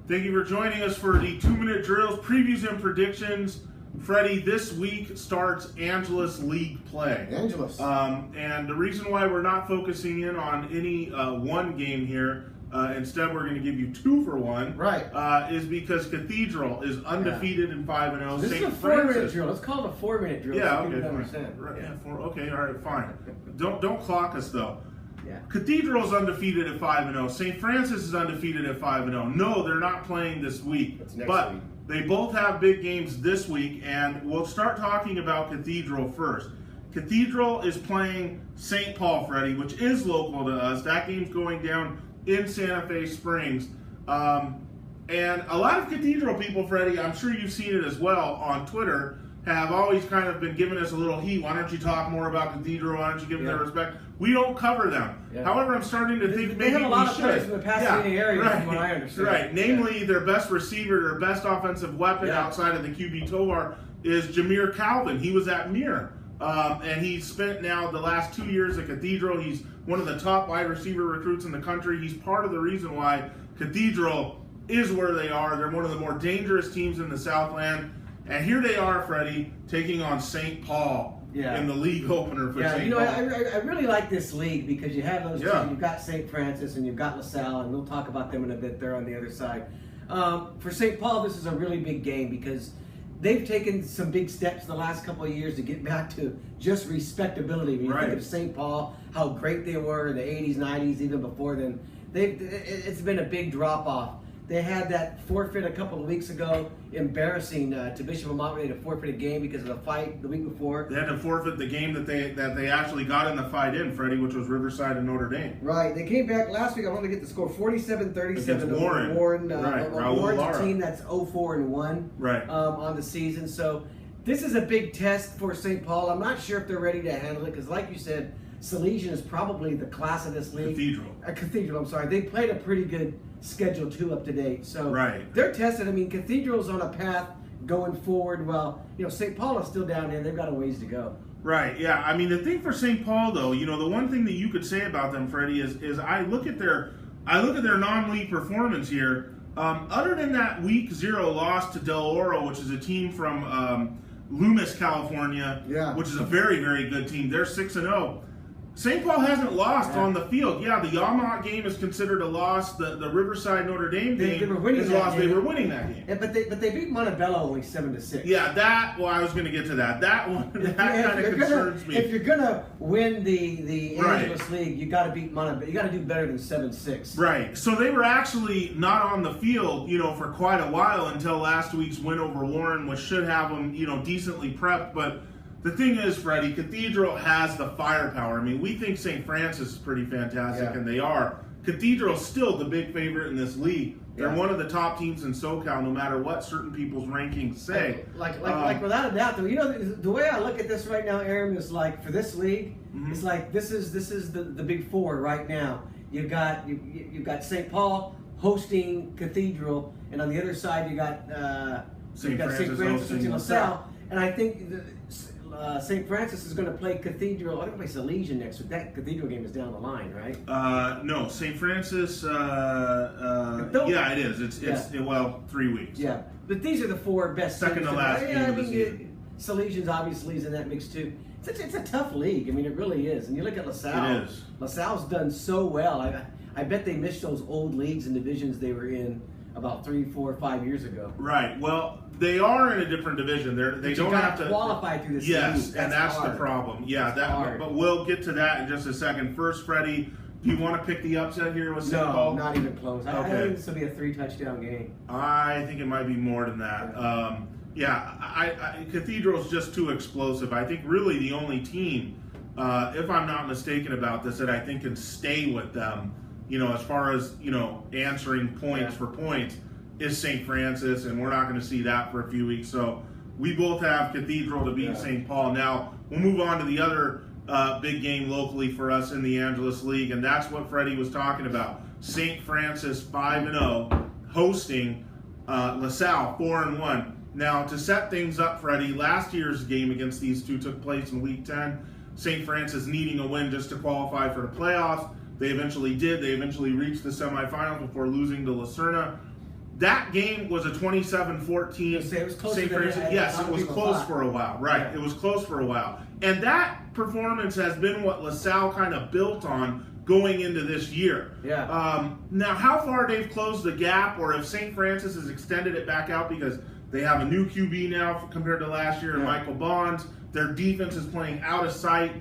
Thank you for joining us for the 2-minute drills, previews, and predictions. Freddie, this week starts Angelus League play. Angelus. And the reason why we're not focusing in on any one game here, instead we're going to give you 2 for 1. Right. Is because Cathedral is undefeated in 5-0. This is a 4-minute drill. Let's call it a 4-minute drill. Yeah, so okay, fine. understand. Right, yeah, okay, all right, fine. Don't clock us though. Yeah. Cathedral's undefeated at 5-0. St. Francis is undefeated at 5-0. No, they're not playing this week. That's next but week. They both have big games this week, and we'll start talking about Cathedral first. Cathedral is playing St. Paul, Freddie, which is local to us. That game's going down in Santa Fe Springs. And a lot of Cathedral people, Freddie, I'm sure you've seen it as well on Twitter, have always kind of been giving us a little heat. Why don't you talk more about Cathedral? Why don't you give them their respect? We don't cover them. Yeah. However, I'm starting to think maybe we should. They have a lot of players in the Pasadena area, from what I understand. Right. Namely, their best receiver, their best offensive weapon outside of the QB Tovar is Jameer Calvin. He was at Muir. And he's spent now the last 2 years at Cathedral. He's one of the top wide receiver recruits in the country. He's part of the reason why Cathedral is where they are. They're one of the more dangerous teams in the Southland. And here they are, Freddie, taking on St. Paul in the league opener for St. Paul. I really like this league because you have those two. You've got St. Francis and you've got LaSalle, and we'll talk about them in a bit. They're on the other side. For St. Paul, this is a really big game because they've taken some big steps the last couple of years to get back to just respectability. When you think of St. Paul, how great they were in the 80s, 90s, even before then, it's been a big drop-off. They had that forfeit a couple of weeks ago, embarrassing to Bishop of Monterey to forfeit a game because of the fight the week before. They had to forfeit the game that they actually got in the fight in, Freddie, which was Riverside and Notre Dame. Right. They came back last week. I want to get the score 47-37 over Warren. Warren's a team that's 0-4-1 on the season. So this is a big test for St. Paul. I'm not sure if they're ready to handle it because, like you said, Salle-St is probably the class of this league. Cathedral, I'm sorry. They played a pretty good schedule too up to date. So they're tested. I mean, Cathedral's on a path going forward. Well, St. Paul is still down there. They've got a ways to go. Right, yeah. I mean, the thing for St. Paul, though, the one thing that you could say about them, Freddie, is I look at their non-league performance here. Other than that week 0 loss to Del Oro, which is a team from Loomis, California, which is a very, very good team. They're 6-0. St. Paul hasn't lost on the field. Yeah, the Yamaha game is considered a loss. The Riverside Notre Dame game is a loss. They were winning that game. Yeah, but they beat Montebello only 7-6. Yeah, I was going to get to that. That one, that kind of concerns me. If you're going to win the Angelus League, you got to beat Montebello. You got to do better than 7-6. Right. So they were actually not on the field, for quite a while until last week's win over Warren, which should have them, decently prepped, but. The thing is, Freddie, Cathedral has the firepower. I mean, we think St. Francis is pretty fantastic, and they are. Cathedral's still the big favorite in this league. They're one of the top teams in SoCal, no matter what certain people's rankings say. Like without a doubt, though. The way I look at this right now, Aram, is like for this league, it's like this is the big four right now. You've got St. Paul hosting Cathedral, and on the other side you got St. Francis and LaSalle, and I think. St. Francis is going to play Cathedral. I think they play Salle-St next week. That Cathedral game is down the line, right? No, St. Francis. Yeah, it is. It's 3 weeks. Yeah, but these are the 4 best. Second to last game of the season. Salle-St obviously is in that mix too. It's a tough league. I mean, it really is. And you look at LaSalle. It is. LaSalle's done so well. I bet they missed those old leagues and divisions they were in about 3, 4, 5 years ago. Right. Well, they are in a different division. They don't have to qualify through this. Yes, and that's the problem. Yeah, but we'll get to that in just a second. First, Freddie, do you want to pick the upset here with St. Paul? No, not even close. I think this will be a 3-touchdown game. I think it might be more than that. Cathedral's just too explosive. I think really the only team, if I'm not mistaken about this, that I think can stay with them, as far as, answering points for points, is St. Francis, and we're not going to see that for a few weeks. So we both have Cathedral to beat St. Paul. Now, we'll move on to the other big game locally for us in the Angelus League, and that's what Freddie was talking about. St. Francis 5-0, hosting LaSalle 4-1. Now, to set things up, Freddie, last year's game against these two took place in Week 10. St. Francis needing a win just to qualify for the playoffs. They eventually did. They eventually reached the semifinals before losing to Lucerna. That game was a 27-14. It was closer St. Francis. Yes, it was close for a while. Right, it was close for a while. And that performance has been what LaSalle kind of built on going into this year. Yeah. Now, how far they've closed the gap, or if St. Francis has extended it back out because they have a new QB now compared to last year, and Michael Bonds, their defense is playing out of sight.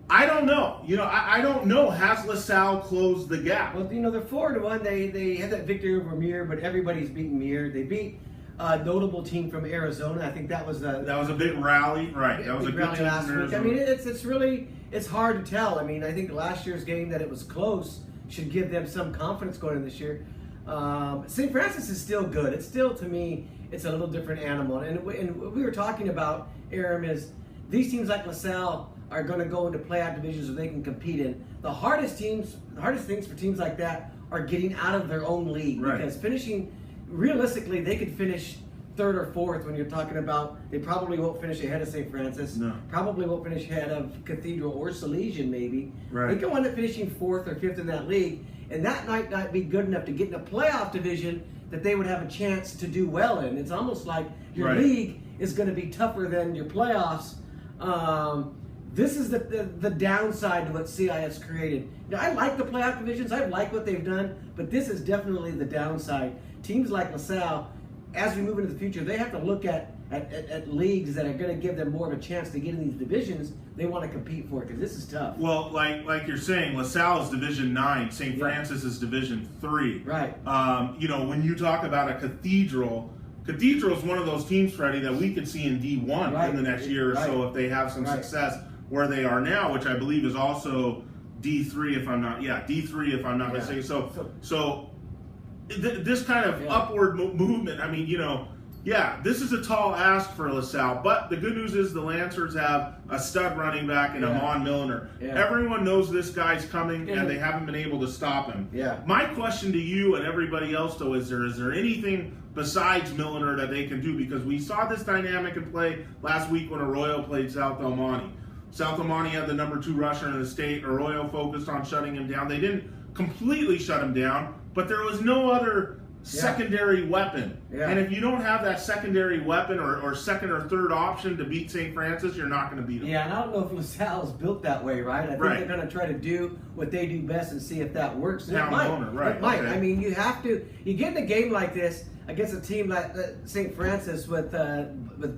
I don't know. I don't know. Has LaSalle closed the gap? Well, they're 4-1. They had that victory over Muir, but everybody's beaten Muir. They beat a notable team from Arizona. I think that was a big rally, right? That was a good rally team last from week. Arizona. I mean, it's hard to tell. I mean, I think last year's game that it was close should give them some confidence going in this year. St. Francis is still good. It's still, to me, it's a little different animal. And what we were talking about, Aram, is these teams like LaSalle are going to go into playoff divisions where they can compete in. The hardest things for teams like that are getting out of their own league, because realistically, they could finish third or fourth when you're talking about they probably won't finish ahead of St. Francis. No. Probably won't finish ahead of Cathedral or Salle-St maybe. Right. They can wind up finishing fourth or fifth in that league, and that might not be good enough to get in a playoff division that they would have a chance to do well in. It's almost like your league is going to be tougher than your playoffs. This is the downside to what CIS created. I like the playoff divisions. I like what they've done, but this is definitely the downside. Teams like LaSalle, as we move into the future, they have to look at leagues that are going to give them more of a chance to get in these divisions they want to compete for, because this is tough. Well, like you're saying, LaSalle is Division 9, St. Francis is Division 3. Right. When you talk about a Cathedral is one of those teams, Freddie, that we could see in D1 in the next year or so if they have some success where they are now, which I believe is also D3 if I'm not mistaken. So this kind of upward movement, I mean, this is a tall ask for LaSalle, but the good news is the Lancers have a stud running back in Amon Milliner. Everyone knows this guy's coming, and they haven't been able to stop him. My question to you and everybody else, though, is there anything besides Milliner that they can do? Because we saw this dynamic in play last week when Arroyo played South El Monte. South El Monte had the number 2 rusher in the state. Arroyo focused on shutting him down. They didn't completely shut him down, but there was no other secondary weapon. And if you don't have that secondary weapon or second or third option to beat St. Francis, you're not going to beat them. And I don't know if LaSalle's built that way, right? I think they're going to try to do what they do best and see if that works. And it might. It might. I mean, you get in a game like this against a team like St. Francis with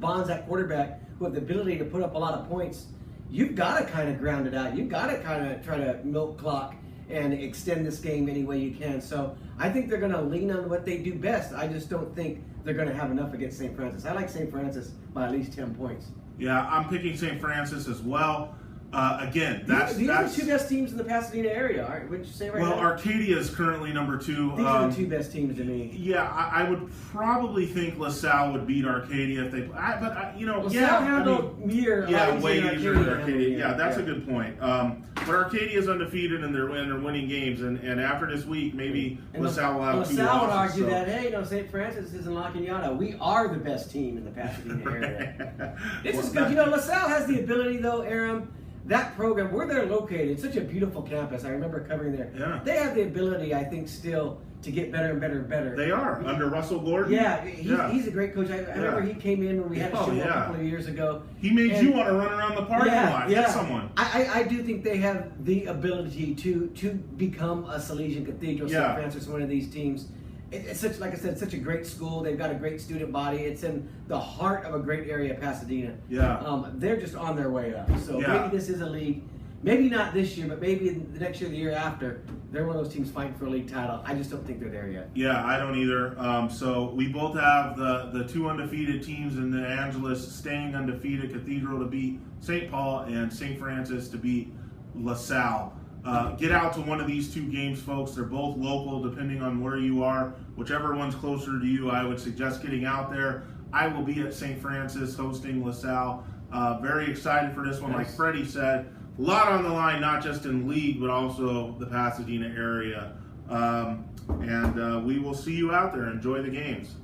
Bonds at quarterback, who have the ability to put up a lot of points. You've got to kind of ground it out. You've got to kind of try to milk clock and extend this game any way you can. So I think they're going to lean on what they do best. I just don't think they're going to have enough against St. Francis. I like St. Francis by at least 10 points. Yeah, I'm picking St. Francis as well. Again, these are the 2 best teams in the Pasadena area. All right, wouldn't you say right now? Well, Arcadia is currently number 2. These are the 2 best teams to me. Yeah, I would probably think LaSalle would beat Arcadia if they. LaSalle handled Muir. Way easier than Arcadia. Yeah, that's a good point. But Arcadia is undefeated and they're winning games, and after this week, maybe LaSalle will have 2 losses. LaSalle would argue that St. Francis isn't La Cañada. We are the best team in the Pasadena area. This is good. LaSalle has the ability, though, Aram. That program, where they're located, it's such a beautiful campus. I remember covering there. Yeah. They have the ability, I think, still to get better and better and better. They are, under Russell Gordon. Yeah, he's a great coach. I remember he came in when we had a show a couple of years ago. He made you want to run around the parking lot, hit someone. I do think they have the ability to become a Salesian Cathedral, St. Francis, one of these teams. It's such, like I said, it's such a great school. They've got a great student body. It's in the heart of a great area, Pasadena. They're just on their way up. So maybe this is a league. Maybe not this year, but maybe the next year, the year after, they're one of those teams fighting for a league title. I just don't think they're there yet. Yeah, I don't either. So we both have the 2 undefeated teams in the Angelus staying undefeated. Cathedral to beat St. Paul and St. Francis to beat LaSalle. Get out to one of these 2 games, folks. They're both local, depending on where you are. Whichever one's closer to you, I would suggest getting out there. I will be at St. Francis hosting LaSalle. Very excited for this one. Like Freddie said, a lot on the line, not just in league, but also the Pasadena area. And we will see you out there. Enjoy the games.